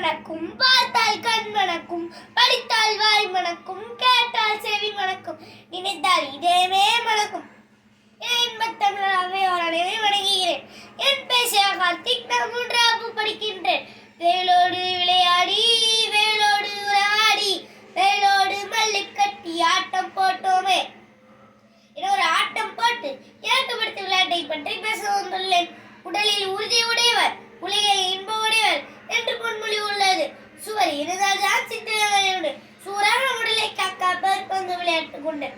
மணக்கும், பார்த்தால் கண் மணக்கும், படித்தால் வாய் மணக்கும், கேட்டால் செவி மணக்கும், நினைத்தால் இதயமே மணக்கும். இன்பத்தமிழ் அவையோரனை வணங்குகிறேன். என் பேசிய கார்த்திக், நான் 3ஆம் படிக்கின்றேன். வேலோடு விளையாடி வேலோடு உறவாடி வேலோடு மல்லு கட்டி ஆட்டம் போட்டோமே. ஒரு ஆட்டம் போட்டு எனக்கு பிடித்த விளையாட்டை பற்றி பேச வந்துள்ளேன். உடலில் உறுதி உடையவர், உலகில் இன்ப உடையவர் என்று பொன்மொழி உள்ளது. சுவர் இருந்தால் தான் சித்திரங்களை சூறான உடலை காக்க பந்து விளையாட்டு கொண்டு.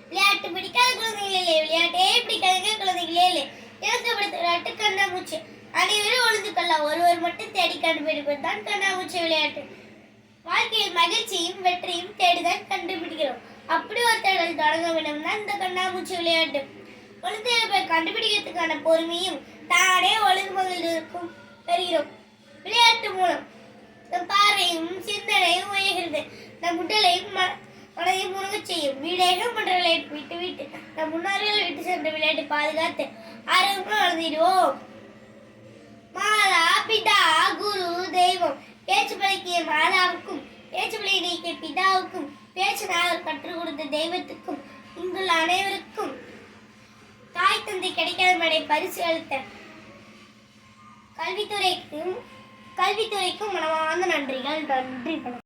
விளையாட்டு பிடிக்காத குழந்தைகளே இல்லை, விளையாட்டே பிடிக்காத குழந்தைகளே இல்லை. எனக்கு பிடித்த விளையாட்டு கண்ணாமூச்சி. அனைவரும் ஒளிந்து கொள்ளலாம், ஒருவர் மட்டும் தேடி கண்டுபிடிப்பது தான் கண்ணாமூச்சி விளையாட்டு. வாழ்க்கையில் மகிழ்ச்சியும் வெற்றியும் தேடிதான் கண்டுபிடிக்கிறோம். அப்படி ஒரு தேடல் தொடங்க வேண்டும் தான் இந்த கண்ணாமூச்சி விளையாட்டு. குழந்தைகளை கண்டுபிடிக்கிறதுக்கான பொறுமையும் தானே ஒழுங்கு மகிழ்ச்சிக்கும் பெறுகிறோம். விளையாட்டு மூலம் நம் பார்வையும் சிந்தனையும் உயர்கிறது. நம் உடலையும் மனதையும் முழுங்க செய்யும். விவேகம் என்ற விளையாட்டு விட்டு நம் முன்னோர்கள் விட்டு சென்ற விளையாட்டு பாதுகாத்து ஆரோக்கியம் வளர்ந்திடுவோம். மாதா பிதா குரு தெய்வம். பேச்சு பழக்கிய மாதாவுக்கும், பேச்சு பழகி நீக்கிய பிதாவுக்கும், பேச்சு நாவல் கற்றுக் கொடுத்த தெய்வத்துக்கும், இங்குள்ள அனைவருக்கும் தாய் தந்தை கிடைக்காத மேடை பரிசு அளித்த கல்வித்துறைக்கும் மனமார்ந்த நன்றிகள். நன்றி.